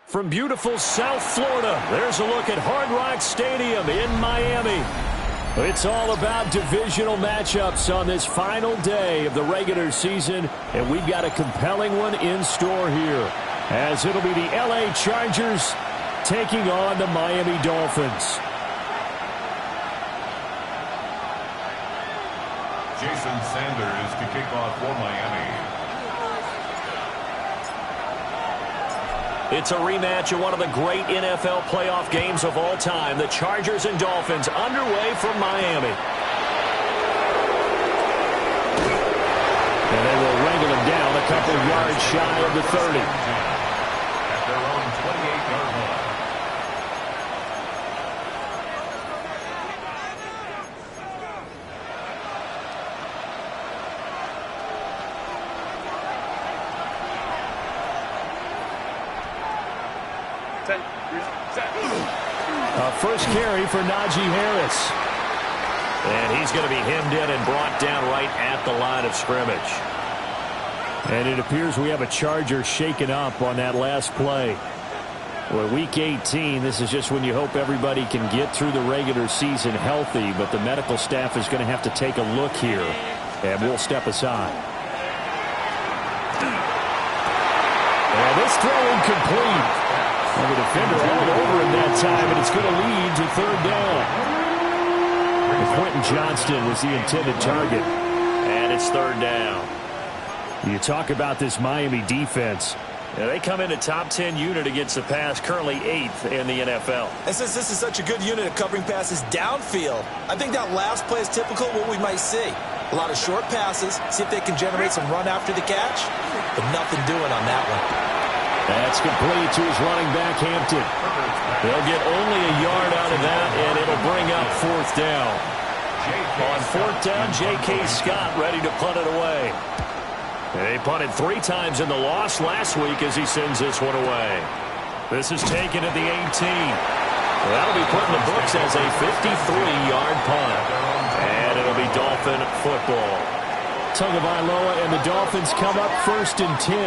From beautiful South Florida, there's a look at Hard Rock Stadium in Miami. It's all about divisional matchups on this final day of the regular season, and we've got a compelling one in store here, as it'll be the LA Chargers taking on the Miami Dolphins. Jason Sanders to kick off for Miami. It's a rematch of one of the great NFL playoff games of all time. The Chargers and Dolphins underway from Miami. And they will wrangle them down a couple yards shy of the 30. At their own 28-yard line. First carry for Najee Harris. And he's going to be hemmed in and brought down right at the line of scrimmage. And it appears we have a Charger shaken up on that last play. Well, Week 18, this is just when you hope everybody can get through the regular season healthy, but the medical staff is going to have to take a look here, and we'll step aside. And this throw incomplete. And the defender all over him that time, and it's going to lead to third down. And Quentin Johnston was the intended target, and it's third down. You talk about this Miami defense. Yeah, they come in a top 10 unit against the pass, currently 8th in the NFL. And since this is such a good unit of covering passes downfield, I think that last play is typical of what we might see. A lot of short passes, see if they can generate some run after the catch, but nothing doing on that one. That's complete to his running back, Hampton. They'll get only a yard out of that, and it'll bring up fourth down. On fourth down, J.K. Scott ready to punt it away. They punted 3 times in the loss last week as he sends this one away. This is taken at the 18. That'll be put in the books as a 53-yard punt. And it'll be Dolphin football. Tagovailoa and the Dolphins come up 1st and 10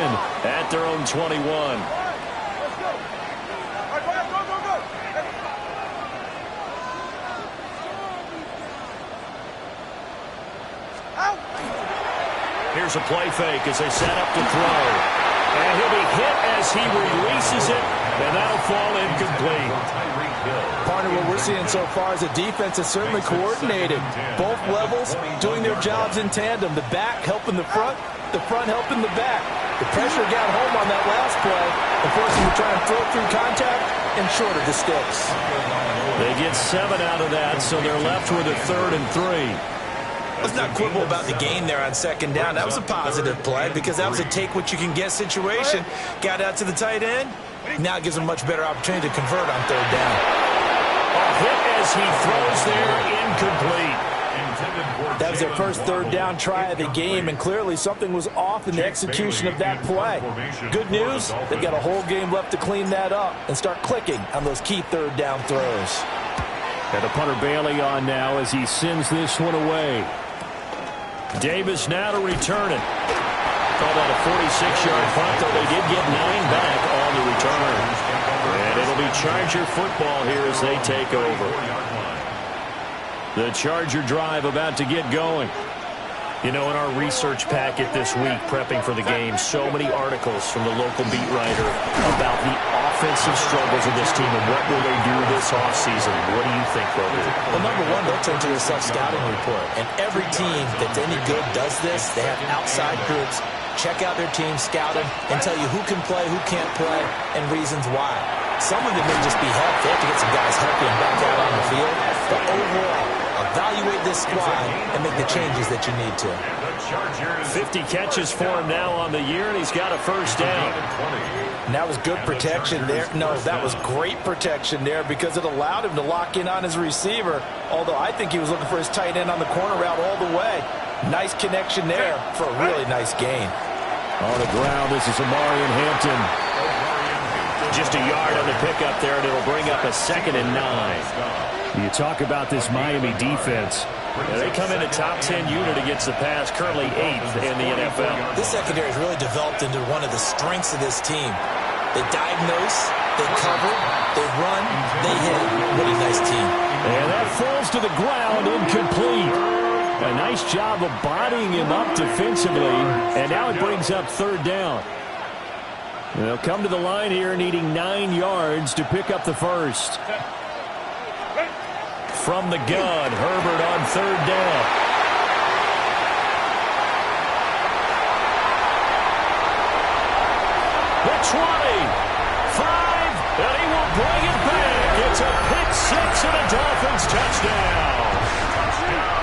at their own 21. Here's a play fake as they set up to throw. And he'll be hit as he releases it, and that'll fall incomplete. Partner, what we're seeing so far is a defense that's certainly coordinated. Both levels doing their jobs in tandem. The back helping the front helping the back. The pressure got home on that last play and forced them to try and throw through contact and short of the sticks. They get 7 out of that, so they're left with a 3rd and 3. Let's not quibble about the gain there on 2nd down. That was a positive play because that was a take-what-you-can-get situation. Got out to the tight end. Now it gives them a much better opportunity to convert on 3rd down. A hit as he throws there, incomplete. That was their first third down try of the game, and clearly something was off in the execution of that play. Good news, they've got a whole game left to clean that up and start clicking on those key third down throws. And the punter Bailey on now as he sends this one away. Davis now to return it. Called out a 46-yard punt, though they did get 9 back on the return. And it'll be Charger football here as they take over. The Charger drive about to get going. You know, in our research packet this week, prepping for the game, so many articles from the local beat writer about the offensive struggles of this team and what will they do this offseason. What do you think they'll do? Well, number one, they'll turn to their self-scouting report. And every team that's any good does this. They have outside groups, check out their team, scout them, and tell you who can play, who can't play, and reasons why. Some of it may just be health. They have to get some guys healthy and back out on the field. But overall, evaluate this squad and make the changes that you need to. 50 catches for him now on the year, and he's got a first down. And that was good protection there. No, that was great protection there because it allowed him to lock in on his receiver, although I think he was looking for his tight end on the corner route all the way. Nice connection there for a really nice gain. On the ground, this is Amari and Hampton. Just a yard on the pickup there, and it'll bring up a 2nd and 9. You talk about this Miami defense. They come in a top 10 unit against the pass, currently 8th in the NFL. This secondary has really developed into one of the strengths of this team. They diagnose, they cover, they run, they hit. What a nice team. And that falls to the ground, incomplete. A nice job of bodying him up defensively, and now it brings up 3rd down. They'll come to the line here needing 9 yards to pick up the first. From the gun, Herbert on 3rd down. The 20, 5, and he will bring it back. It's a pick 6 and a Dolphins touchdown.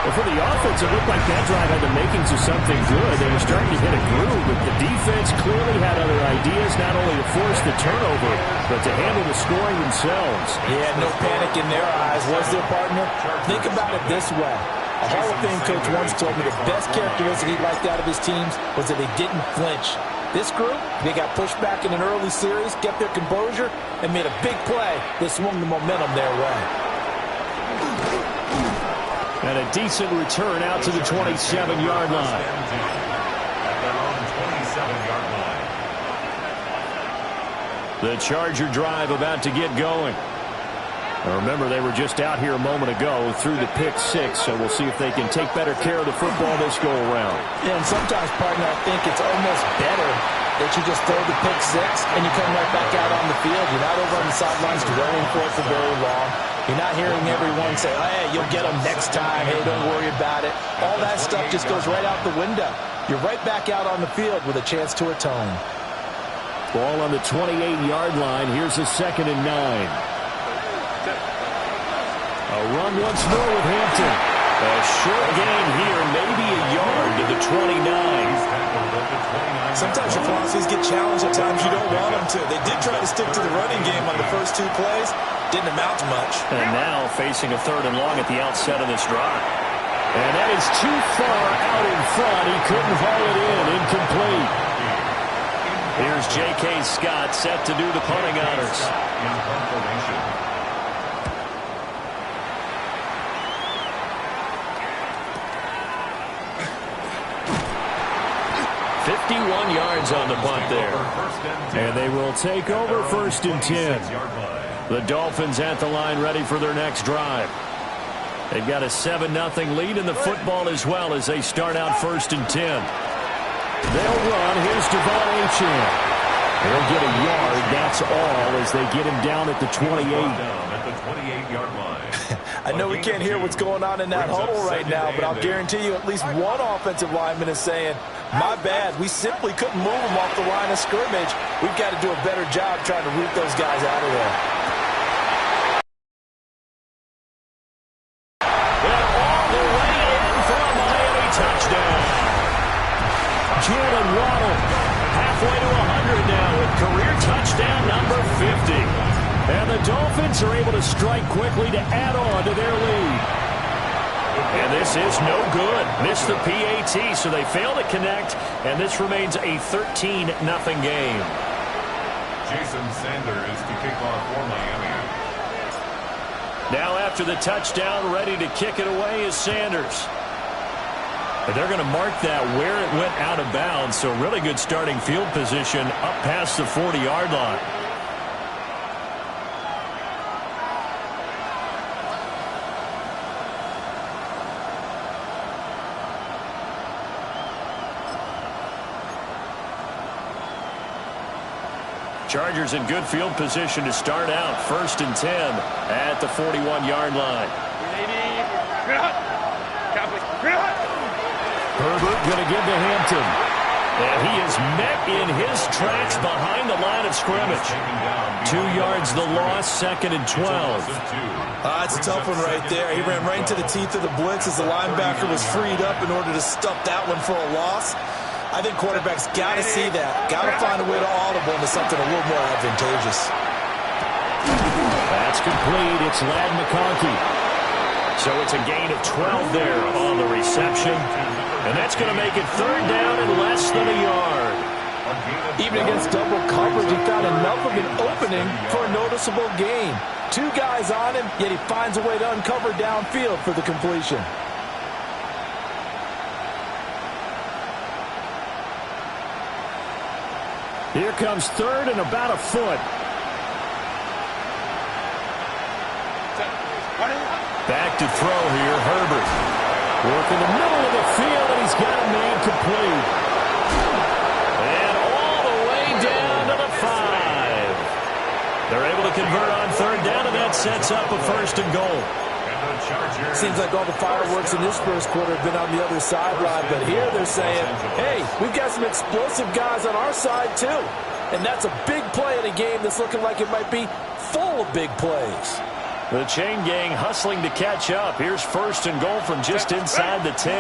Well, for the offense, it looked like that drive had the makings of something good. They were starting to hit a groove, but the defense clearly had other ideas, not only to force the turnover, but to handle the scoring themselves. Yeah, no panic in their eyes, was there, partner? Think about it this way. A Hall of Fame coach once told me the best characteristic he liked out of his teams was that they didn't flinch. This group, they got pushed back in an early series, kept their composure, and made a big play that swung the momentum their way. And a decent return out to the 27-yard line. The Charger drive about to get going. Now remember, they were just out here a moment ago through the pick 6, so we'll see if they can take better care of the football this go-around. Yeah, and sometimes, partner, I think it's almost better that you just throw the pick 6 and you come right back out on the field. You're not over on the sidelines dwelling for it for very long. You're not hearing everyone say, oh, hey, you'll get them next time. Hey, don't worry about it. All that stuff just goes right out the window. You're right back out on the field with a chance to atone. Ball on the 28-yard line. Here's a 2nd and 9. A run once more with Hampton. A short gain here, maybe a yard to the 29. Sometimes your philosophies get challenged. At times you don't want them to. They did try to stick to the running game on the first 2 plays. Didn't amount to much. And now facing a 3rd and long at the outset of this drive. And that is too far out in front. He couldn't haul it in. Incomplete. Here's J.K. Scott set to do the punting honors. 51 yards on the punt there. And they will take over 1st and 10. The Dolphins at the line ready for their next drive. They've got a 7-0 lead in the football as well as they start out 1st and 10. They'll run. Here's Devon Achane. They'll get a yard. That's all as they get him down at the 28. I know we can't hear what's going on in that huddle right now, but I'll guarantee you at least one offensive lineman is saying, my bad, we simply couldn't move them off the line of scrimmage. We've got to do a better job trying to root those guys out of there. And all the way in for a Miami touchdown. Jalen Waddle halfway to 100 now with career touchdown number 50. And the Dolphins are able to strike quickly to add on to their lead. And this is no good. Missed the PAT, so they fail to connect, and this remains a 13-0 game. Jason Sanders to kick off for Miami. Now after the touchdown, ready to kick it away is Sanders. But they're going to mark that where it went out of bounds, so really good starting field position up past the 40-yard line. Chargers in good field position to start out. 1st and 10 at the 41-yard line. Herbert going to give to Hampton. And he is met in his tracks behind the line of scrimmage. 2 yards the loss, 2nd and 12. It's a tough one right there. He ran right into the teeth of the blitz as the linebacker was freed up in order to stuff that one for a loss. I think quarterbacks got to see that. Got to find a way to audible into something a little more advantageous. That's complete. It's Ladd McConkey. So it's a gain of 12 there on the reception. And that's going to make it 3rd down and less than a yard. Even against double coverage, he found enough of an opening for a noticeable gain. 2 guys on him, yet he finds a way to uncover downfield for the completion. Here comes 3rd and about a foot. Back to throw here, Herbert. Working the middle of the field, and he's got a man complete. And all the way down to the 5. They're able to convert on 3rd down, and that sets up a 1st and goal. Seems like all the fireworks in this first quarter have been on the other sideline, but here they're saying, hey, we've got some explosive guys on our side too. And that's a big play in a game that's looking like it might be full of big plays. The chain gang hustling to catch up. Here's 1st and goal from just inside the 10.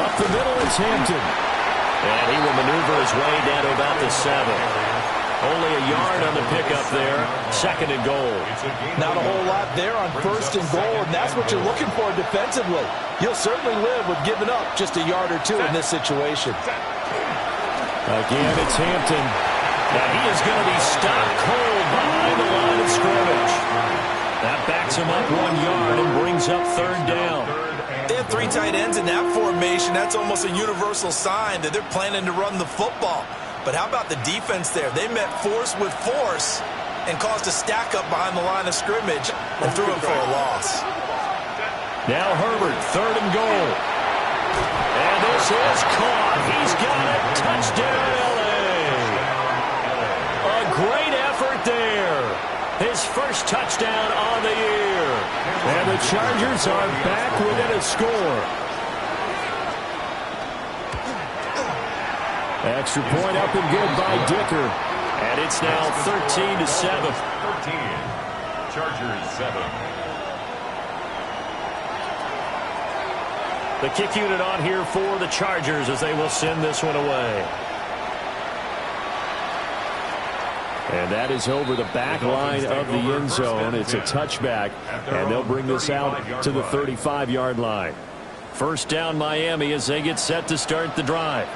Up the middle, it's Hampton. And he will maneuver his way down to about the 7. Only a yard on the pickup there. 2nd and goal. Not a whole lot there on 1st and goal, and that's what you're looking for defensively. You'll certainly live with giving up just a yard or 2 in this situation. Again, it's Hampton. Now he is going to be stopped cold behind the line of scrimmage. That backs him up 1 yard and brings up 3rd down. They have 3 tight ends in that formation. That's almost a universal sign that they're planning to run the football. But how about the defense there? They met force with force and caused a stack up behind the line of scrimmage and threw him for a loss. Now Herbert, 3rd and goal. And this is caught. He's got it. Touchdown, L.A. A great effort there. His first touchdown on the year. And the Chargers are back within a score. Extra point up and good by Dicker. And it's now 13-7. 13. Chargers 7. The kick unit on here for the Chargers as they will send this one away. And that is over the back line of the end zone. It's a touchback, and they'll bring this out to the 35-yard line. 1st down Miami as they get set to start the drive.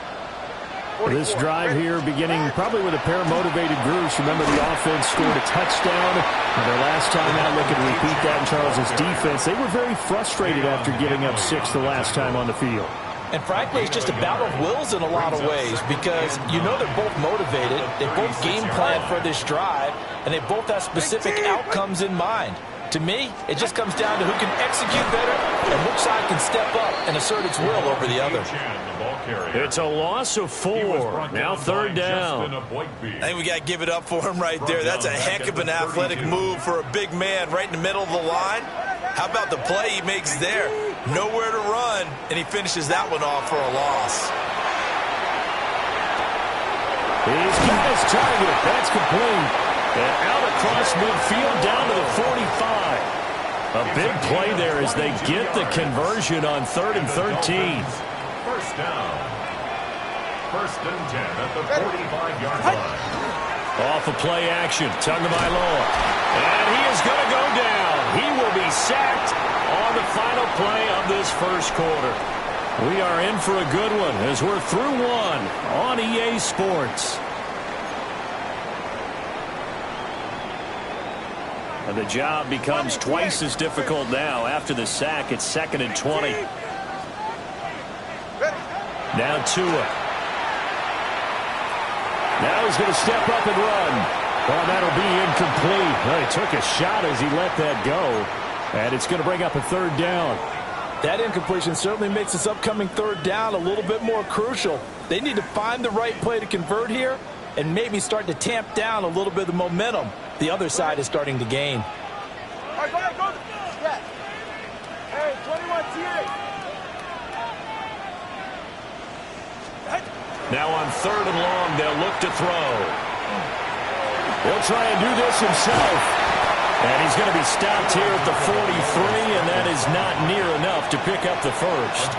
This drive here beginning probably with a pair of motivated groups. Remember, the offense scored a touchdown. Their last time out, looking to repeat that in Charles' defense. They were very frustrated after giving up 6 the last time on the field. And frankly, it's just a battle of wills in a lot of ways because you know they're both motivated. They both game plan for this drive, and they both have specific outcomes in mind. To me, it just comes down to who can execute better and which side can step up and assert its will over the other. It's a loss of 4. Now 3rd down. I think we got to give it up for him right there. That's a heck of an athletic move for a big man right in the middle of the line. How about the play he makes there? Nowhere to run, and he finishes that one off for a loss. He's got his target. That's complete. And out across midfield down to the 45. A big play there as they get the conversion on 3rd and 13. 1st down. 1st and 10 at the 45-yard line. Off of play action. Tagovailoa. And he is going to go down. He will be sacked on the final play of this first quarter. We are in for a good one as we're through one on EA Sports. And the job becomes twice as difficult now. After the sack, it's 2nd and 20. Now Tua. Now he's going to step up and run. Well, that'll be incomplete. Well, he took a shot as he let that go. And it's going to bring up a 3rd down. That incompletion certainly makes this upcoming 3rd down a little bit more crucial. They need to find the right play to convert here and maybe start to tamp down a little bit of the momentum the other side is starting to gain. All right, go. Yeah. Hey, 21 TA. Now on 3rd and long, they'll look to throw. He'll try and do this himself. And he's going to be stopped here at the 43, and that is not near enough to pick up the first.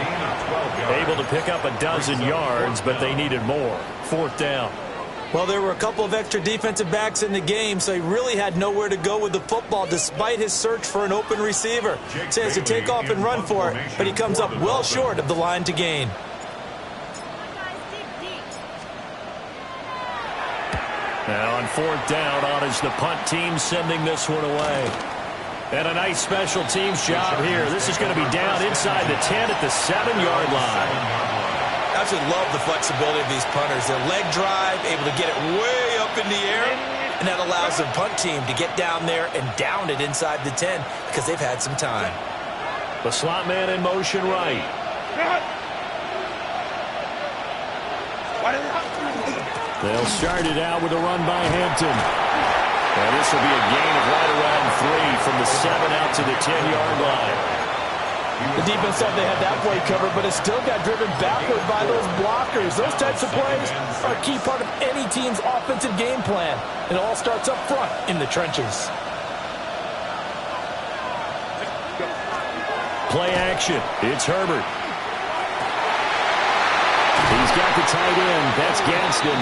Able to pick up a dozen yards, but they needed more. 4th down. Well, there were a couple of extra defensive backs in the game, so he really had nowhere to go with the football despite his search for an open receiver. So he has to take off and run for it, but he comes up well short of the line to gain. Now on 4th down, on is the punt team sending this one away. And a nice special teams job here. This is going to be down inside the 10 at the 7-yard line. I just love the flexibility of these punters. Their leg drive, able to get it way up in the air, and that allows the punt team to get down there and down it inside the 10 because they've had some time. The slot man in motion right. They'll start it out with a run by Hampton. And this will be a gain of right around 3 from the 7 out to the 10-yard line. The defense thought they had that play covered, but it still got driven backward by those blockers. Those types of plays are a key part of any team's offensive game plan. It all starts up front in the trenches. Play action. It's Herbert. He's got the tight end. That's Gadsden.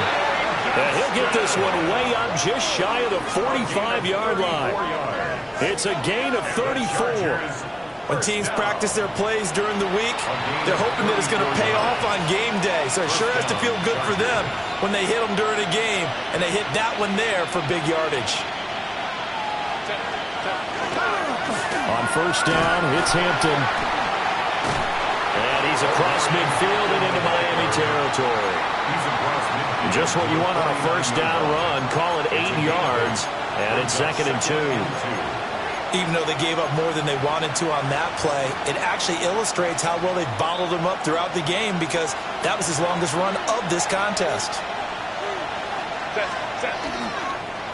And he'll get this one way up just shy of the 45-yard line. It's a gain of 34. When teams practice their plays during the week, they're hoping that it's going to pay off on game day. So it sure has to feel good for them when they hit them during a game, and they hit that one there for big yardage. On 1st down, it's Hampton. And he's across midfield and into Miami territory. Just what you want on a 1st down run. Call it 8 yards, and it's 2nd and 2. Even though they gave up more than they wanted to on that play, it actually illustrates how well they bottled him up throughout the game because that was his longest run of this contest.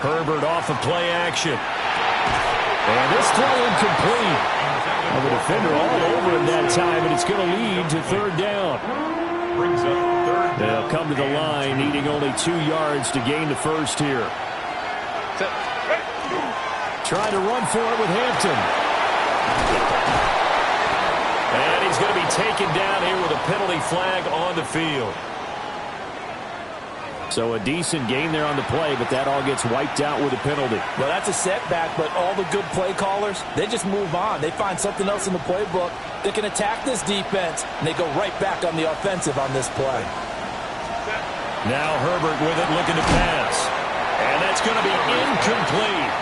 Herbert off of play action. And this throw incomplete. Well, the defender all over him that time, and it's going to lead to 3rd down. They'll come to the line, needing only 2 yards to gain the first here. Trying to run for it with Hampton. And he's going to be taken down here with a penalty flag on the field. So a decent gain there on the play, but that all gets wiped out with a penalty. Well, that's a setback, but all the good play callers, they just move on. They find something else in the playbook that can attack this defense, and they go right back on the offensive on this play. Now Herbert with it, looking to pass. And that's going to be incomplete.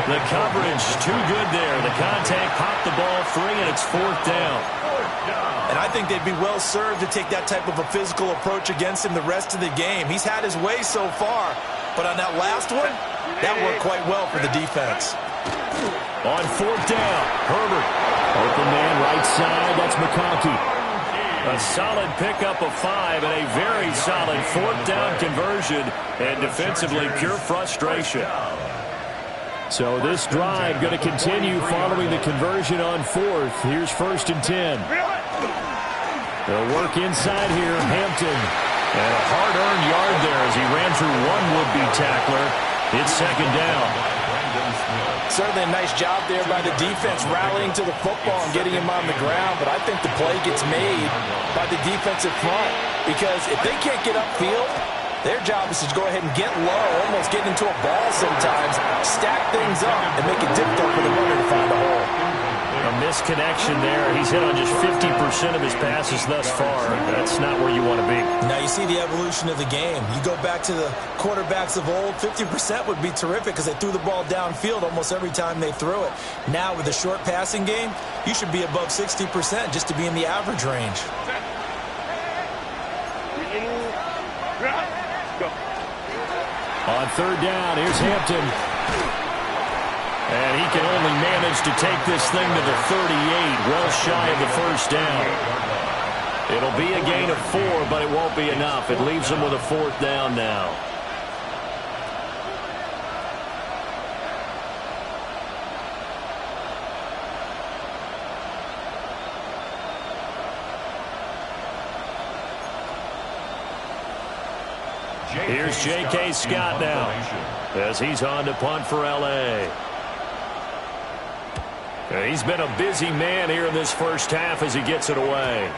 The coverage too good there. The contact popped the ball free, and it's 4th down. And I think they'd be well served to take that type of a physical approach against him the rest of the game. He's had his way so far, but on that last one, that worked quite well for the defense. On 4th down, Herbert. Open man right side, that's McConkey. A solid pickup of 5 and a very solid 4th down conversion, and defensively pure frustration. So this drive going to continue following the conversion on 4th. Here's 1st and 10. They'll work inside here, Hampton. And a hard-earned yard there as he ran through one would-be tackler. It's 2nd down. Certainly a nice job there by the defense rallying to the football and getting him on the ground, but I think the play gets made by the defensive front because if they can't get upfield, their job is to go ahead and get low, almost get into a ball sometimes, stack things up, and make it difficult for the runner to find a hole. A Misconnection there. He's hit on just 50% of his passes thus far. That's not where you want to be. Now you see the evolution of the game. You go back to the quarterbacks of old, 50% would be terrific because they threw the ball downfield almost every time they threw it. Now with the short passing game, you should be above 60% just to be in the average range. On third down, here's Hampton. And he can only manage to take this thing to the 38, well shy of the first down. It'll be a gain of 4, but it won't be enough. It leaves him with a fourth down now. Here's J.K. Scott now as he's on to punt for L.A. He's been a busy man here in this first half as he gets it away.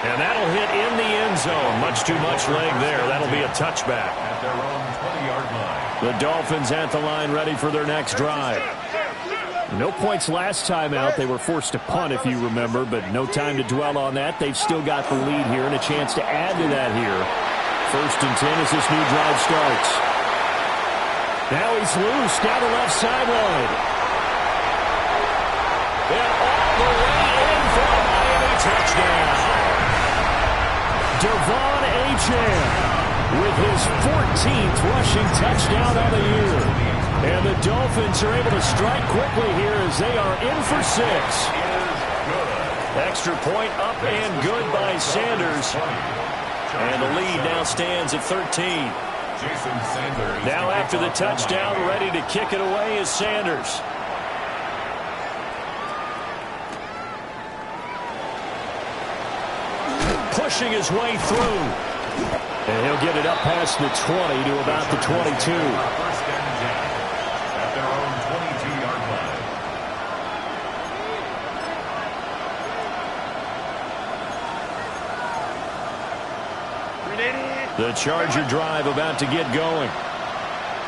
And that'll hit in the end zone. Much too much leg there. That'll be a touchback. At their own 20-yard line. The Dolphins at the line ready for their next drive. No points last time out. They were forced to punt, if you remember, but no time to dwell on that. They've still got the lead here and a chance to add to that here. First and 10 as this new drive starts. Now he's loose down the left sideline. And all the way in for a Miami touchdown. Devon Achane with his 14th rushing touchdown on the year. And the Dolphins are able to strike quickly here as they are in for 6. Extra point up and good by Sanders. And the lead now stands at 13. Now after the touchdown, ready to kick it away is Sanders. Pushing his way through. And he'll get it up past the 20 to about the 22. First and 10 at their own 22-yard line. The Charger drive about to get going.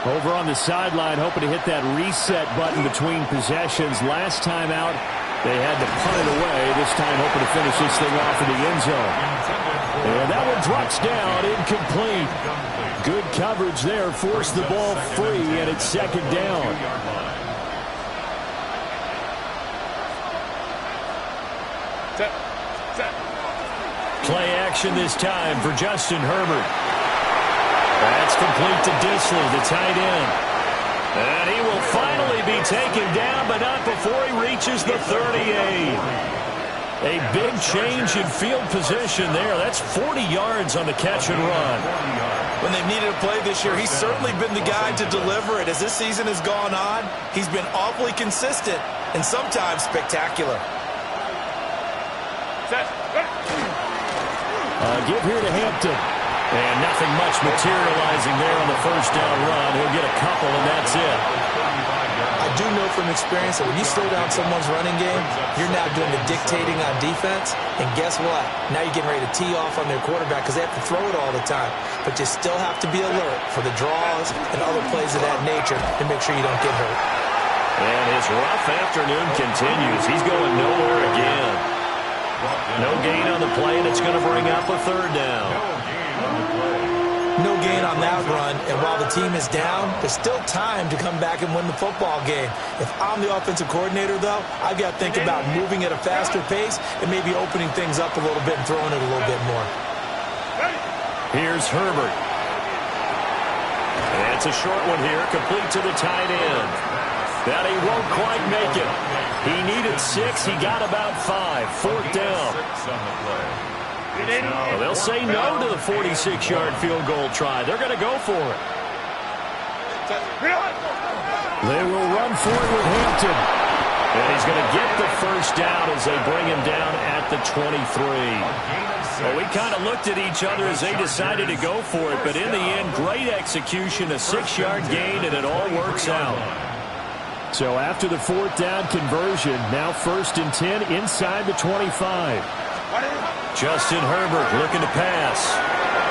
Over on the sideline, hoping to hit that reset button between possessions. Last time out, they had to punt it away. This time hoping to finish this thing off in the end zone. And that one drops down, incomplete. Good coverage there, forced the ball free, and it's second down. Play action this time for Justin Herbert. That's complete to Disley, the tight end. And he will finally be taken down, but not before he reaches the 38. A big change in field position there. That's 40 yards on the catch and run. When they've needed a play this year, he's certainly been the guy to deliver it. As this season has gone on, he's been awfully consistent and sometimes spectacular. Give here to Hampton. And nothing much materializing there on the first down run. He'll get a couple, and that's it. I do know from experience that when you slow down someone's running game, you're now doing the dictating on defense. And guess what? Now you're getting ready to tee off on their quarterback because they have to throw it all the time. But you still have to be alert for the draws and other plays of that nature to make sure you don't get hurt. And his rough afternoon continues. He's going nowhere again. No gain on the play, and it's going to bring up a third down. No gain on that run, and while the team is down, there's still time to come back and win the football game. If I'm the offensive coordinator, though, I've got to think about moving at a faster pace and maybe opening things up a little bit and throwing it a little bit more. Here's Herbert. And it's a short one here, complete to the tight end. That he won't quite make it. He needed 6. He got about 5. Fourth down. Well, they'll say no to the 46-yard field goal try. They're going to go for it. They will run for it with Hampton. And he's going to get the first down as they bring him down at the 23. Well, we kind of looked at each other as they decided to go for it. But in the end, great execution, a 6-yard gain, and it all works out. So after the fourth down conversion, now first and 10 inside the 25. Justin Herbert looking to pass.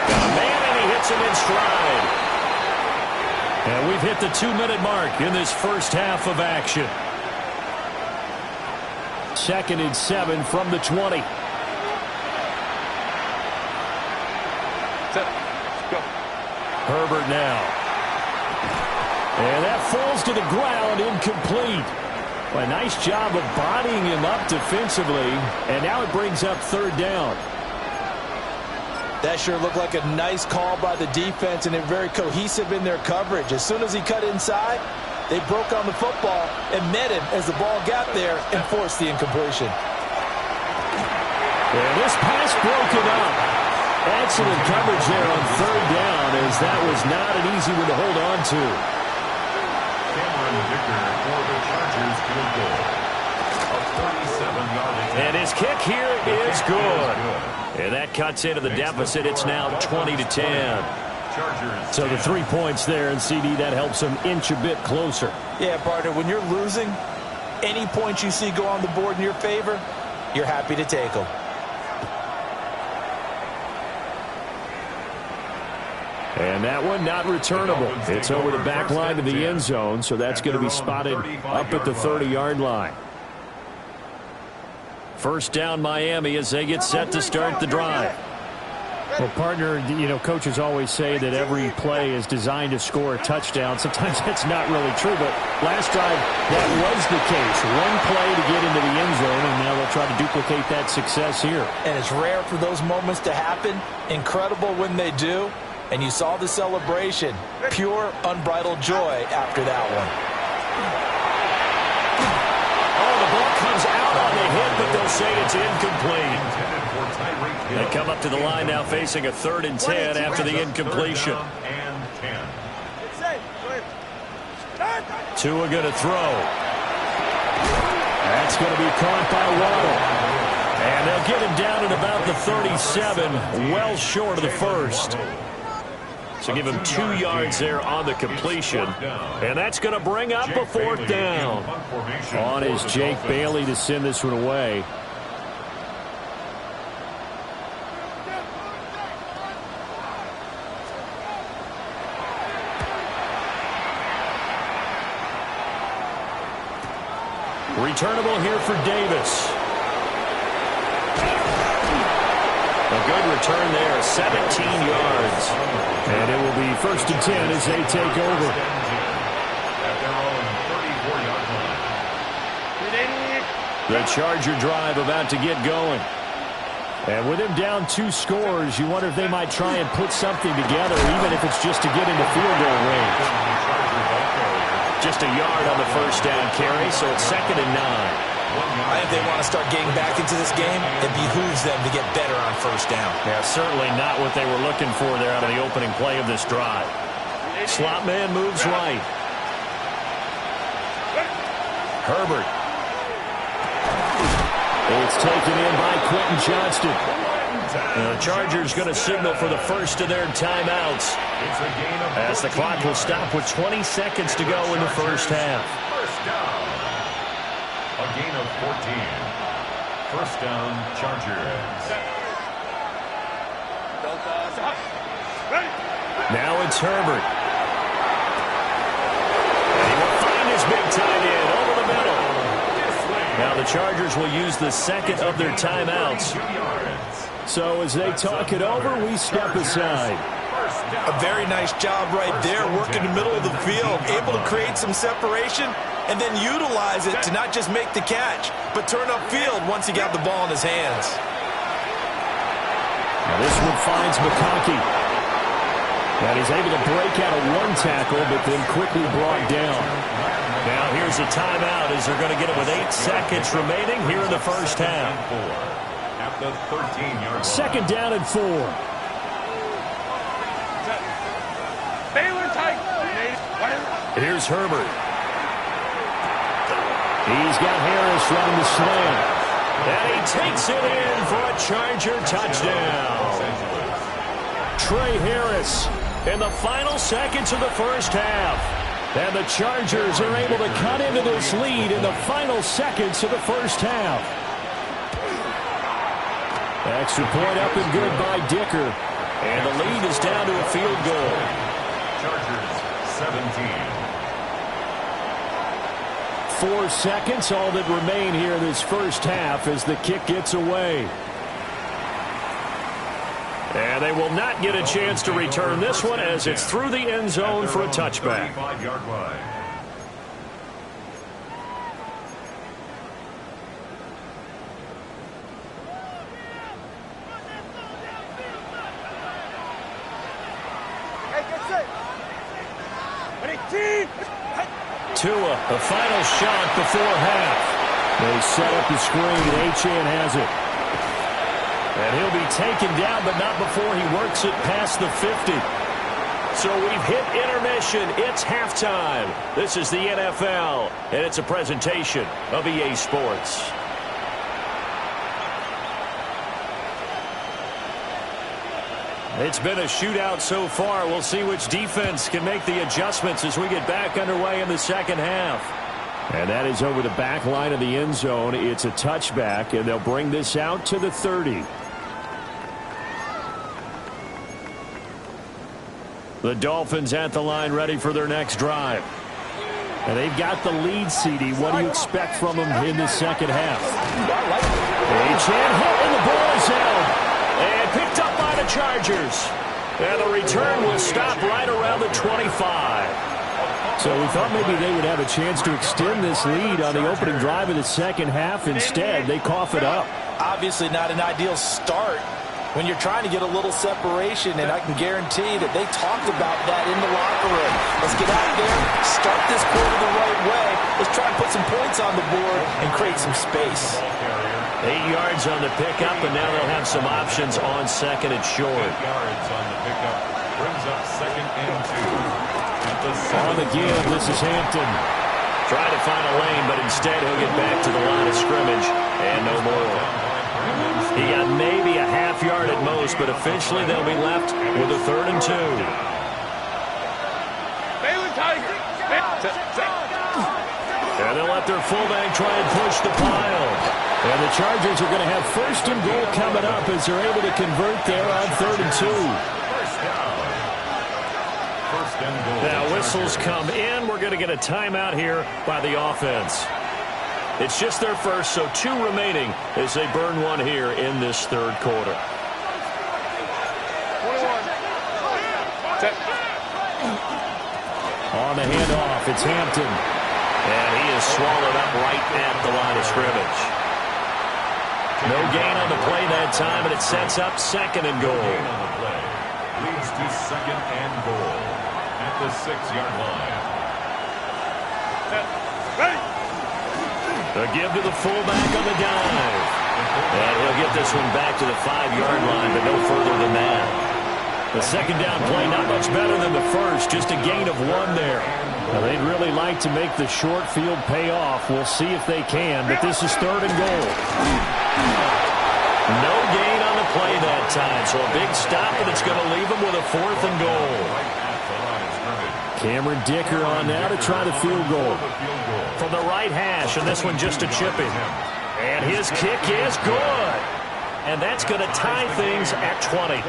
Got a man, and he hits him in stride. And we've hit the 2-minute mark in this first half of action. 2nd and 7 from the 20. Herbert now. And that falls to the ground, incomplete. A nice job of bodying him up defensively, and now it brings up 3rd down. That sure looked like a nice call by the defense, and they're very cohesive in their coverage. As soon as he cut inside, they broke on the football and met him as the ball got there and forced the incompletion. And this pass broken up. Excellent coverage there on 3rd down, as that was not an easy one to hold on to. For the Chargers field goal. A 47-yard attempt. And his kick here is good. And that cuts into the deficit. It's now 20-10. So the 3 points there, and CD, that helps them inch a bit closer. Yeah, partner, when you're losing, any points you see go on the board in your favor, you're happy to take them. And that one not returnable. It's over the back line of the end zone, so that's going to be spotted up at the 30-yard line. 1st down Miami as they get set to start the drive. Well, partner, you know, coaches always say that every play is designed to score a touchdown. Sometimes that's not really true, but last drive, that was the case. One play to get into the end zone, and now they'll try to duplicate that success here. And it's rare for those moments to happen. Incredible when they do. And you saw the celebration. Pure, unbridled joy after that one. Oh, the ball comes out on the hit, but they'll say it's incomplete. They come up to the line now facing a 3rd and 10 after the incompletion. Tua going to throw. That's going to be caught by Waddle. And they'll get him down at about the 37, well short of the 1st. So give him 2 yards there on the completion. And that's going to bring up a 4th down. On is Jake Bailey to send this one away. Returnable here for Davis. A good return there, 17 yards. And it will be 1st and 10 as they take over. At their own 34-yard line. The Charger drive about to get going. And with him down 2 scores, you wonder if they might try and put something together, even if it's just to get into field goal range. Just a yard on the 1st down carry, so it's 2nd and 9. I think they want to start getting back into this game. It behooves them to get better on 1st down. Yeah, certainly not what they were looking for there out of the opening play of this drive. Slot man moves right. Herbert. It's taken in by Quentin Johnston. The Chargers going to signal for the first of their timeouts as the clock will stop with 20 seconds to go in the 1st half. A gain of 14. 1st down, Chargers. Now it's Herbert. And he will find his big tight end over the middle. Now the Chargers will use the 2nd of their timeouts. So as they talk it over, we step aside. A very nice job right there, working the middle of the field, able to create some separation, and then utilize it to not just make the catch, but turn upfield once he got the ball in his hands. Now this one finds McConkey. And he's able to break out of 1 tackle, but then quickly brought down. Now here's a timeout as they're going to get it with 8 seconds remaining here in the 1st half. At the 13-yard line. 2nd down and 4. Here's Herbert. He's got Harris running the slant. And he takes it in for a Charger touchdown. Trey Harris in the final seconds of the 1st half. And the Chargers are able to cut into this lead in the final seconds of the 1st half. Extra point up and good by Dicker. And the lead is down to a field goal. Chargers 17. 4 seconds, all that remain here in this first half as the kick gets away. And they will not get a chance to return this one as it's through the end zone for a touchback. Tua, the final shot before half. They set up the screen, and Achane has it. And he'll be taken down, but not before he works it past the 50. So we've hit intermission. It's halftime. This is the NFL, and it's a presentation of EA Sports. It's been a shootout so far. We'll see which defense can make the adjustments as we get back underway in the second half. And that is over the back line of the end zone. It's a touchback, and they'll bring this out to the 30. The Dolphins at the line ready for their next drive. And they've got the lead, CD. What do you expect from them in the second half? Achane hit, and the ball is out. And picked up by the Chargers. And the return will stop right around the 25. So we thought maybe they would have a chance to extend this lead on the opening drive of the second half. Instead, they cough it up. Obviously not an ideal start when you're trying to get a little separation, and I can guarantee that they talked about that in the locker room. Let's get out there, start this quarter the right way. Let's try and put some points on the board and create some space. 8 yards on the pickup, and now they'll have some options on second and short. 8 yards on the pickup brings up second and 2. On the give, this is Hampton. Trying to find a lane, but instead he'll get back to the line of scrimmage and no more. He got maybe a half yard at most, but officially they'll be left with a 3rd and 2. And they'll let their fullback try and push the pile. And the Chargers are going to have 1st and goal coming up as they're able to convert there on 3rd and 2. Now whistles come in. We're going to get a timeout here by the offense. It's just their first, so 2 remaining as they burn one here in this 3rd quarter. On the handoff, it's Hampton. And he is swallowed up right at the line of scrimmage. No gain on the play that time, and it sets up 2nd and goal. Leads to 2nd and goal at the 6-yard line. A give to the fullback on the dive. And he'll get this one back to the 5-yard line, but no further than that. The second down play not much better than the first, just a gain of 1 there. Now, they'd really like to make the short field pay off. We'll see if they can, but this is 3rd and goal. No gain on the play that time, so a big stop, and it's going to leave them with a 4th and goal. Cameron Dicker on now to try the field goal. From the right hash, and this one just a chipping. And his kick is good. And that's going to tie things at 20.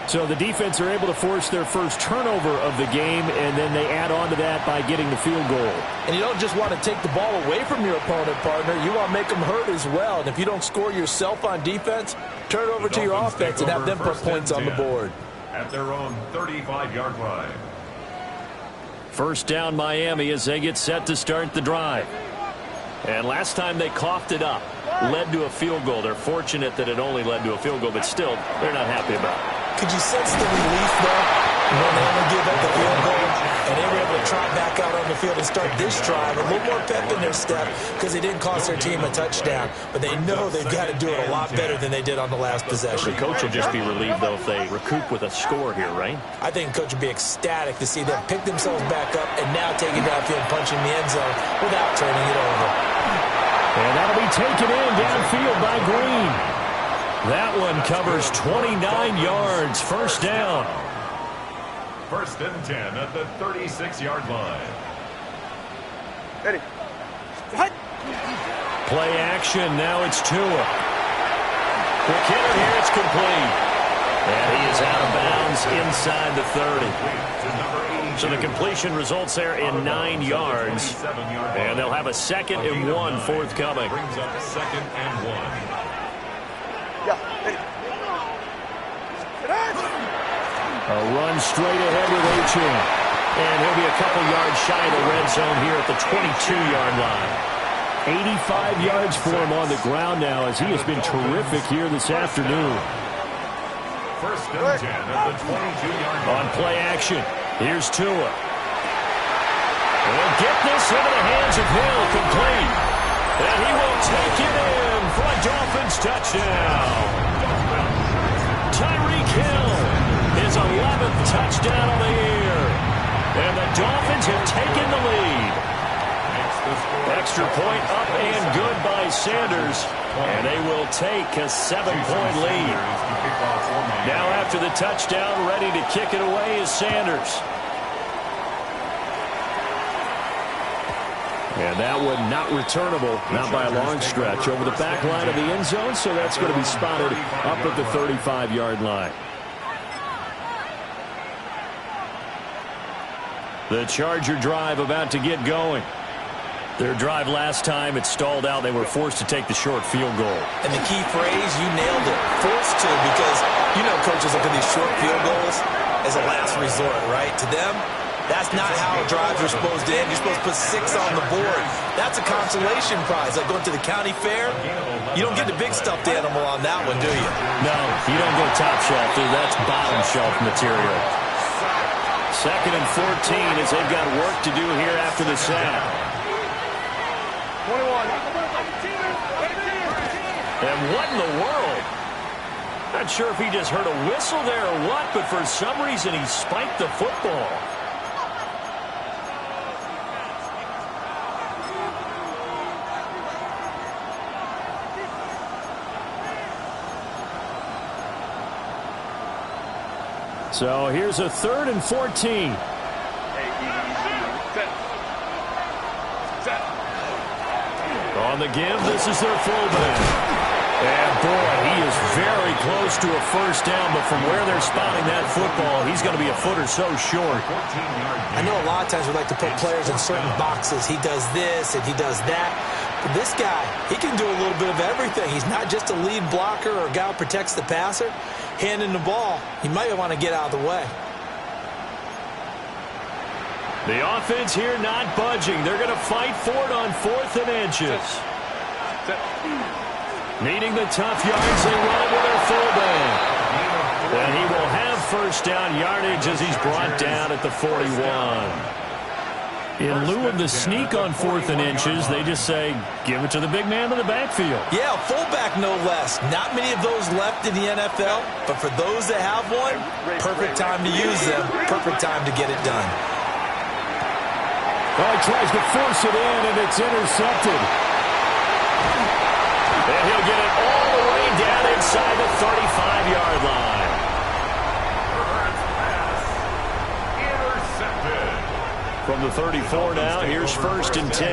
So the defense are able to force their first turnover of the game, and then they add on to that by getting the field goal. And you don't just want to take the ball away from your opponent, partner. You want to make them hurt as well. And if you don't score yourself on defense, turn it over to your offense and have them put points on the board. At their own 35-yard line. First down Miami as they get set to start the drive. And last time they coughed it up, led to a field goal. They're fortunate that it only led to a field goal, but still, they're not happy about it. Could you sense the relief, though, when they only give up the field goal and they were able to trot back out on the field and start this drive? A little more pep in their step because they didn't cost their team a touchdown, but they know they've got to do it a lot better than they did on the last possession. The coach will just be relieved, though, if they recoup with a score here, right? I think the coach would be ecstatic to see them pick themselves back up and now take it downfield and punch in the end zone without turning it over. And that'll be taken in downfield by Green. That one covers 29 yards. First down. 1st and 10 at the 36-yard line. Ready. Play action. Now it's Tua. Quick hitter here. It's complete. And he is out of bounds this inside the 30. So the completion results there in 9 yards. And they'll have a 2nd and 1 forthcoming. Brings up 2nd and 1. A run straight ahead with Achane. And he'll be a couple yards shy of the red zone here at the 22-yard line. 85 yards for him on the ground now as he has been terrific here this afternoon. 1st and 10 at the 22-yard line. On play action, here's Tua. We'll get this into the hands of Hill, complete. And he will take it in for a Dolphins touchdown. Tyreek Hill, his 11th touchdown of the year. And the Dolphins have taken the lead. Extra point up and good by Sanders. And they will take a 7-point lead. Now after the touchdown, ready to kick it away is Sanders. And that one not returnable, not by a long stretch, over the back line of the end zone, so that's going to be spotted up at the 35-yard line. The Charger drive about to get going. Their drive last time, it stalled out. They were forced to take the short field goal. And the key phrase, you nailed it, forced to, because, you know, coaches look at these short field goals as a last resort, right? To them, that's not how drives are supposed to end. You're supposed to put 6 on the board. That's a consolation prize. Like going to the county fair, you don't get the big stuffed animal on that one, do you? No, you don't go top shelf, dude. That's bottom shelf material. 2nd and 14 as they've got work to do here after the sack. 21. And what in the world? Not sure if he just heard a whistle there or what, but for some reason he spiked the football. So here's a 3rd and 14. On the give, this is their fullback. And boy, he is very close to a first down, but from where they're spotting that football, he's going to be a foot or so short. I know a lot of times we like to put players in certain boxes. He does this and he does that. But this guy, he can do a little bit of everything. He's not just a lead blocker or a guy who protects the passer. Handing the ball, he might want to get out of the way. The offense here not budging. They're going to fight for it on 4th and inches. Needing the tough yards, they run it with their fullback. And he will have first down yardage as he's brought down at the 41. In lieu of the sneak on 4th and inches, they just say, give it to the big man in the backfield. Yeah, fullback no less. Not many of those left in the NFL, but for those that have one, perfect time to use them, perfect time to get it done. Well, he tries to force it in, and it's intercepted. And he'll get it all the way down inside the 35-yard line. Intercepted. From the 34 now, here's 1st and 10.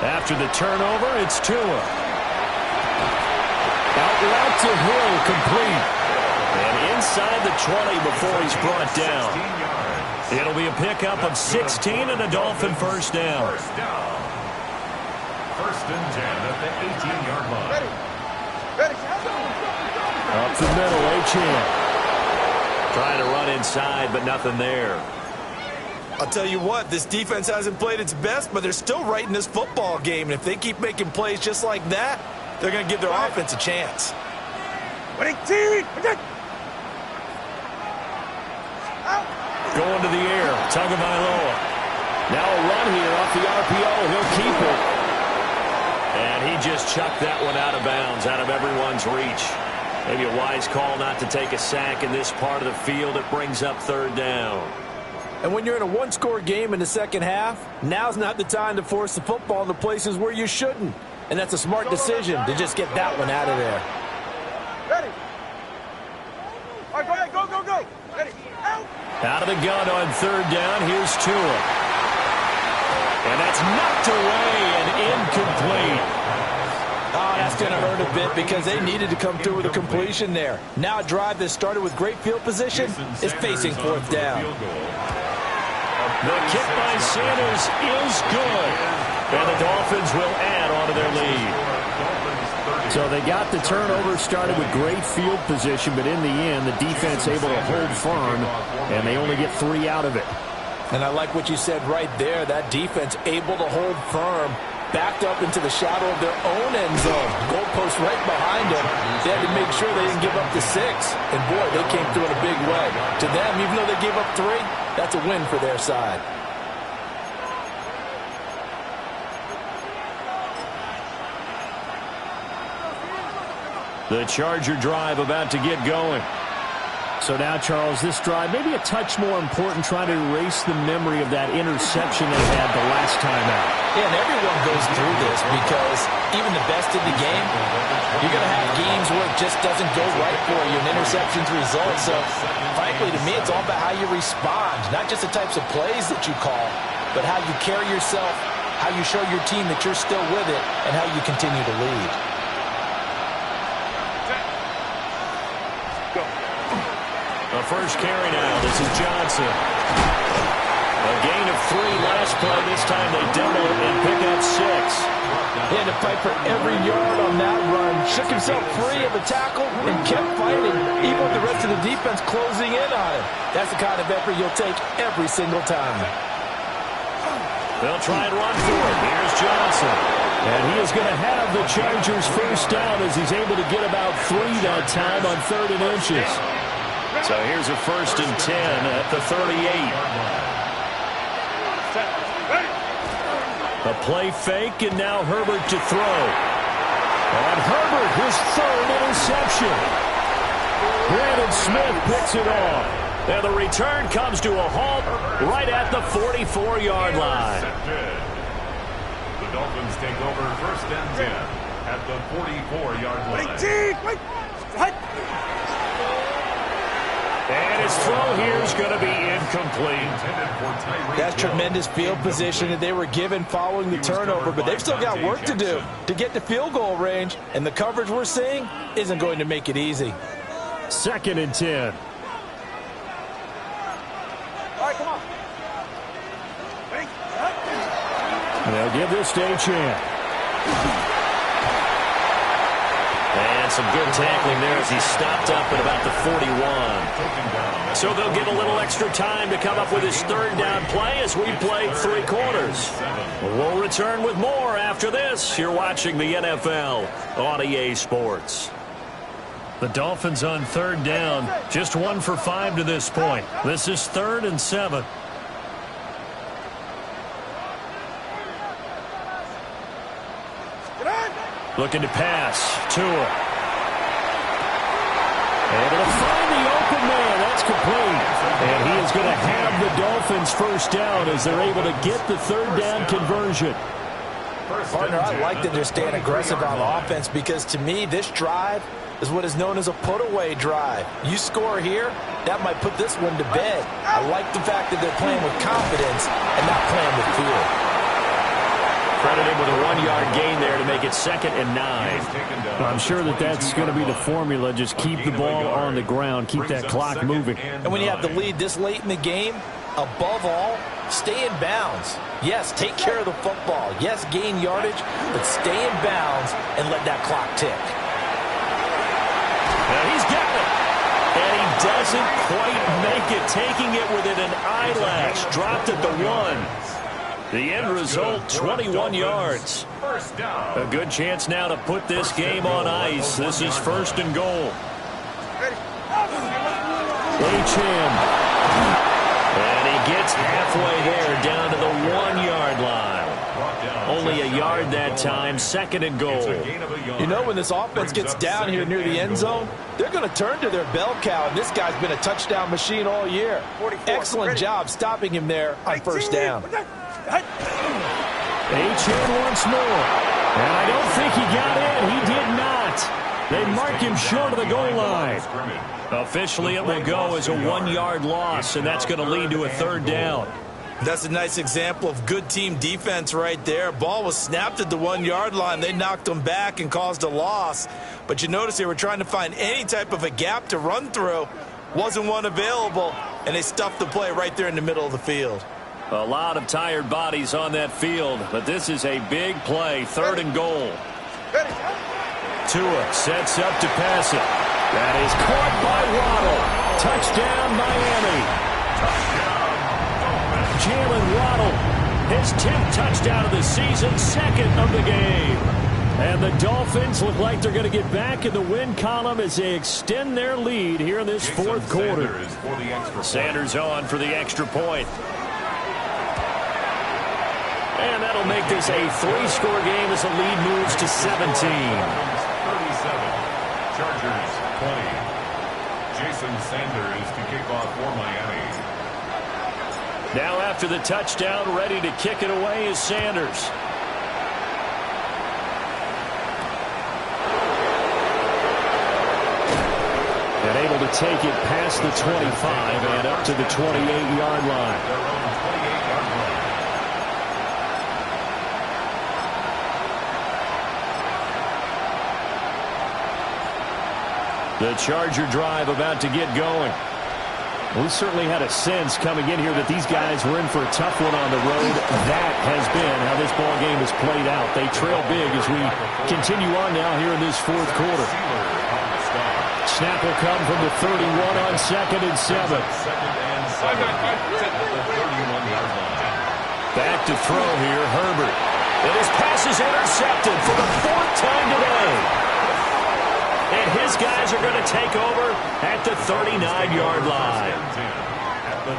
After the turnover, it's Tua. Out route to Hill, complete. And inside the 20 before he's brought down. It'll be a pickup of 16 and a Dolphin first down. 1st and 10 at the 18-yard line. Up the middle, Achane. Trying to run inside, but nothing there. I'll tell you what, this defense hasn't played its best, but they're still right in this football game. And if they keep making plays just like that, they're going to give their offense a chance. Going to the air, Tagovailoa. Now a run here off the RPO. He'll keep it. And he just chucked that one out of bounds, out of everyone's reach. Maybe a wise call not to take a sack in this part of the field. It brings up 3rd down. And when you're in a one-score game in the second half, now's not the time to force the football in the places where you shouldn't. And that's a smart decision to just get that one out of there. Ready. All right, go ahead, go, go, go. Ready. Out. Out of the gun on 3rd down, here's Tua. And that's knocked away and incomplete. Oh, that's going to hurt a bit because they needed to come through with a completion there. Now a drive that started with great field position is facing fourth down. The kick by Sanders is good. And the Dolphins will add on to their lead. So they got the turnover started with great field position, but in the end, the defense able to hold firm, and they only get 3 out of it. And I like what you said right there. That defense able to hold firm, backed up into the shadow of their own end zone. Goalpost right behind them. They had to make sure they didn't give up the 6. And, boy, they came through in a big way. To them, even though they gave up 3, that's a win for their side. The Charger drive about to get going. So now, Charles, this drive maybe a touch more important, trying to erase the memory of that interception they had the last time out. Yeah, and everyone goes through this because even the best in the game, you're going to have games where it just doesn't go right for you, and interceptions result. So, frankly, to me, it's all about how you respond, not just the types of plays that you call, but how you carry yourself, how you show your team that you're still with it, and how you continue to lead. The first carry now. This is Johnson. A gain of 3 last play. This time they double and pick up 6. He had to fight for every yard on that run. Shook himself free of a tackle and kept fighting, even with the rest of the defense closing in on him. That's the kind of effort you'll take every single time. They'll try and run for it. Here's Johnson. And he is going to have the Chargers first down as he's able to get about 3 that time on 3rd and inches. So here's a 1st and 10 at the 38. A play fake, and now Herbert to throw. And Herbert, his 3rd interception. Brandon Smith picks it off. And the return comes to a halt right at the 44-yard line. The Dolphins take over 1st and 10 at the 44-yard line. And his throw here is going to be incomplete. That's tremendous field position that they were given following the turnover, but they've still got work to do to get to field goal range, and the coverage we're seeing isn't going to make it easy. 2nd and 10. All right, come on. And they'll give this day a chance. And some good tackling there as he stopped up at about the 41. So they'll get a little extra time to come up with his 3rd down play as we play 3 quarters. We'll return with more after this. You're watching the NFL on EA Sports. The Dolphins on 3rd down, just 1 for 5 to this point. This is 3rd and 7. Looking to pass. Tua. Able to find the open man. That's complete. And he is going to have the Dolphins first down as they're able to get the 3rd down conversion. Partner, I like that they're staying aggressive on offense because to me this drive is what is known as a put-away drive. You score here, that might put this one to bed. I like the fact that they're playing with confidence and not playing with fear. Credited with a 1-yard gain there to make it 2nd and 9. I'm sure that that's going to be the formula. Just keep the ball on the ground. Keep that clock moving. And when you have the lead this late in the game, above all, stay in bounds. Yes, take care of the football. Yes, gain yardage, but stay in bounds and let that clock tick. Now he's got it. And he doesn't quite make it, taking it within an eyelash. Dropped at the 1. The end result, 21 yards. A good chance now to put this game on ice. This is 1st and goal. H.M. And he gets halfway there, down to the 1-yard line. Only a yard that time, 2nd and goal. You know, when this offense gets down here near the end zone, they're going to turn to their bell cow, and this guy's been a touchdown machine all year. Excellent job stopping him there on 1st down. H.M. once more. And I don't think he got in. He did not. They mark him short of the goal line. Officially, it will go as a 1-yard loss, and that's going to lead to a 3rd down. That's a nice example of good team defense right there. Ball was snapped at the 1-yard line. They knocked them back and caused a loss. But you notice they were trying to find any type of a gap to run through. Wasn't one available, and they stuffed the play right there in the middle of the field. A lot of tired bodies on that field, but this is a big play, 3rd and goal. Tua sets up to pass it. That is caught by Waddle. Touchdown, Miami. Jalen Waddle, his 10th touchdown of the season, 2nd of the game. And the Dolphins look like they're going to get back in the win column as they extend their lead here in this 4th quarter. Sanders on for the extra point. And that'll make this a 3-score game as the lead moves to 17. 37, Chargers 20. Jason Sanders to kick off for Miami. Now after the touchdown, ready to kick it away is Sanders. And able to take it past the 25 and up to the 28-yard line. Their own 28-yard line. The Charger drive about to get going. We certainly had a sense coming in here that these guys were in for a tough one on the road. That has been how this ball game has played out. They trail big as we continue on now here in this 4th quarter. Snap will come from the 31 on 2nd and 7. Back to throw here, Herbert. And his pass is intercepted for the 4th time today. And his guys are going to take over at the 39-yard line.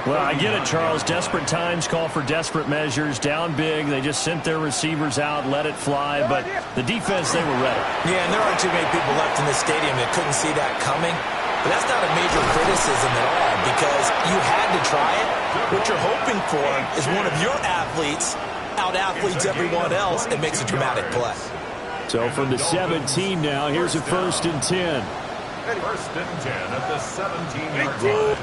Well, I get it, Charles. Desperate times call for desperate measures. Down big. They just sent their receivers out, let it fly. But the defense, they were ready. Yeah, and there aren't too many people left in this stadium that couldn't see that coming. But that's not a major criticism at all because you had to try it. What you're hoping for is one of your athletes out-athletes everyone else and makes a dramatic play. So from the 17 now, here's a 1st and 10. 1st and 10 at the 17-yard line.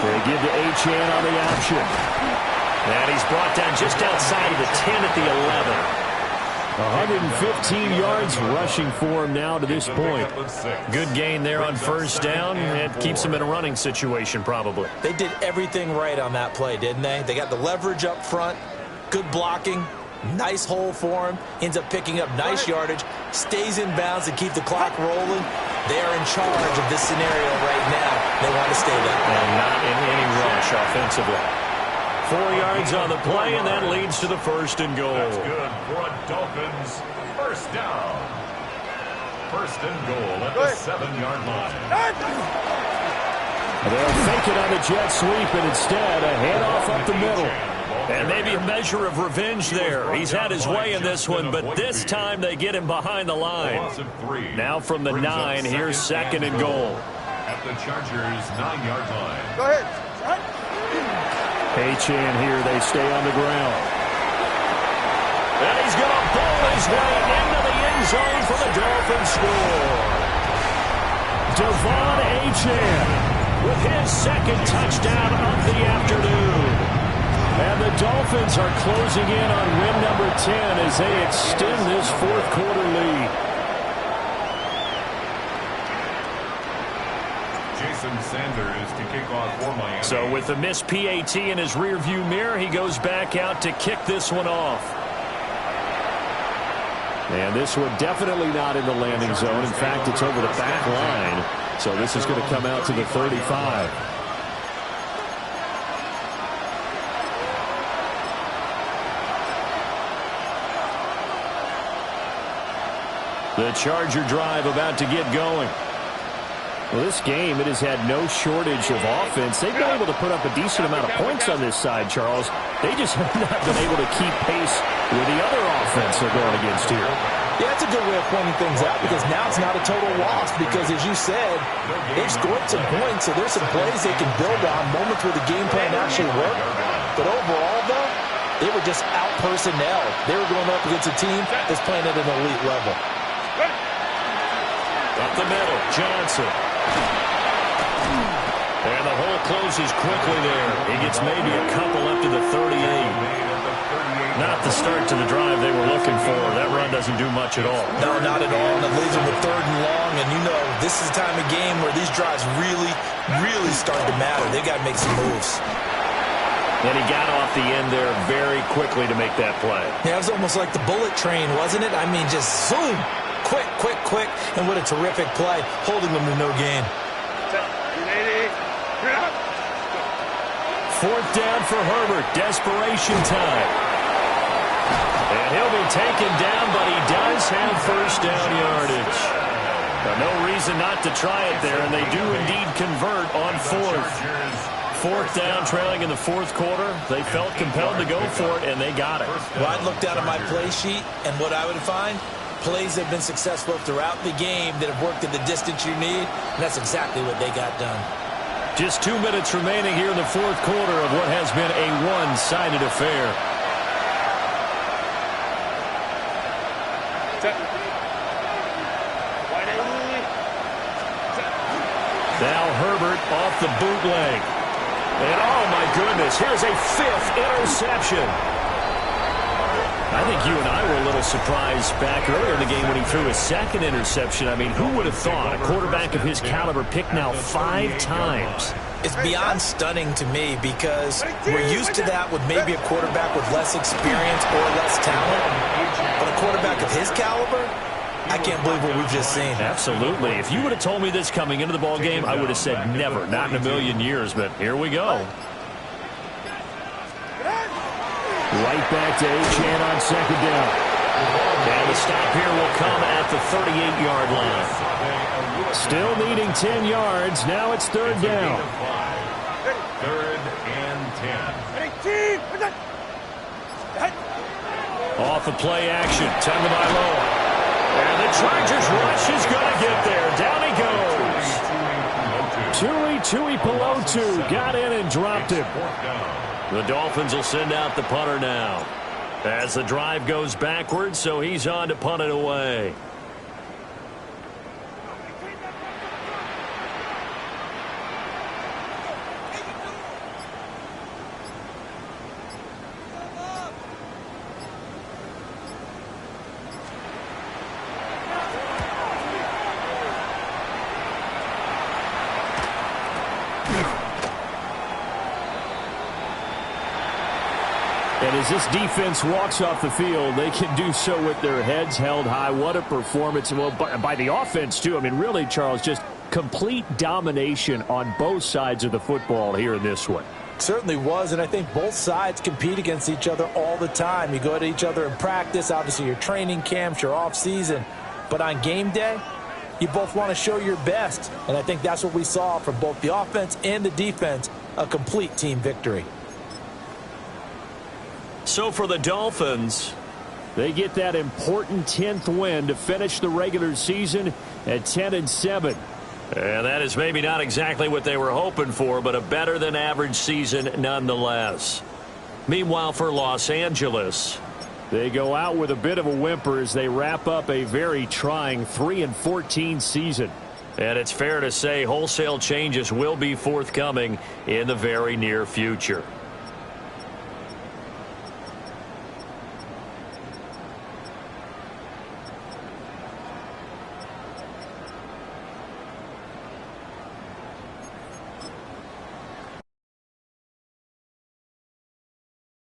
They give to Achane on the option. And he's brought down just outside of the 10 at the 11. 115 yards rushing for him now to this point. Good gain there on 1st down. It keeps him in a running situation probably. They did everything right on that play, didn't they? They got the leverage up front, good blocking, nice hole for him, ends up picking up nice yardage, stays in bounds to keep the clock rolling. They are in charge of this scenario right now. They want to stay there. And not in any rush offensively. 4 yards on the play, and that leads to the 1st and goal. That's good for a Dolphins 1st down. 1st and goal at the 7-yard line. They'll fake it on the jet sweep, and instead a handoff up the middle. And maybe a measure of revenge there. He's had his way in this one, but this time they get him behind the line. Now from the 9, here's 2nd and goal. At the Chargers' 9-yard line. Go ahead. Achane here, they stay on the ground. And he's going to pull his way into the end zone for the Dolphins score. Devon Achane with his 2nd touchdown of the afternoon. And the Dolphins are closing in on win number 10 as they extend this 4th quarter lead. Jason Sanders to kick off for Miami. So with the missed PAT in his rearview mirror, he goes back out to kick this one off. And this one definitely not in the landing zone. In fact, it's over the back line. So this is going to come out to the 35. The Charger drive about to get going. Well, this game, it has had no shortage of offense. They've been able to put up a decent amount of points on this side, Charles. They just have not been able to keep pace with the other offense they're going against here. Yeah, it's a good way of pointing things out because now it's not a total loss because, as you said, they've scored some points, so there's some plays they can build on, moments where the game plan actually worked. But overall, though, they were just out-personnel. They were going up against a team that's playing at an elite level. Up the middle, Johnson. And the hole closes quickly there. He gets maybe a couple up to the 38. Not the start to the drive they were looking for. That run doesn't do much at all. No, not at all. And it leaves them with 3rd and long. And you know, this is the time of game where these drives really start to matter. They got to make some moves. And he got off the end there very quickly to make that play. Yeah, it was almost like the bullet train, wasn't it? I mean, just zoom. Quick. And what a terrific play, holding them to no gain. 4th down for Herbert. Desperation time. And he'll be taken down, but he does have 1st down yardage. No reason not to try it there, and they do indeed convert on 4th. 4th down, trailing in the 4th quarter. They felt compelled to go for it, and they got it. Well, I'd look down at my play sheet, and what I would find, plays have been successful throughout the game that have worked at the distance you need, and that's exactly what they got done. Just 2 minutes remaining here in the 4th quarter of what has been a one-sided affair. Now Herbert off the bootleg. And oh my goodness, here's a 5th interception. I think you and I were a little surprised back earlier in the game when he threw his 2nd interception. I mean, who would have thought a quarterback of his caliber picked now 5 times? It's beyond stunning to me because we're used to that with maybe a quarterback with less experience or less talent. But a quarterback of his caliber, I can't believe what we've just seen. Absolutely. If you would have told me this coming into the ball game, I would have said never, not in a million years. But here we go. Right back to Achane on 2nd down. And the stop here will come at the 38-yard line. Still needing 10 yards. Now it's 3rd down. 3rd and 10. Off the play action. Tagovailoa. And the Chargers rush is going to get there. Down he goes. Tui Pelotu got in and dropped him. The Dolphins will send out the punter now. As the drive goes backwards, so he's on to punt it away. And as this defense walks off the field, they can do so with their heads held high. What a performance. Well, by the offense, too. I mean, really, Charles, just complete domination on both sides of the football here in this one. Certainly was, and I think both sides compete against each other all the time. You go at each other in practice, obviously your training camps, your off-season. But on game day, you both want to show your best. And I think that's what we saw from both the offense and the defense, a complete team victory. So for the Dolphins, they get that important 10th win to finish the regular season at 10-7. And that is maybe not exactly what they were hoping for, but a better than average season nonetheless. Meanwhile, for Los Angeles, they go out with a bit of a whimper as they wrap up a very trying 3-14 season. And it's fair to say wholesale changes will be forthcoming in the very near future.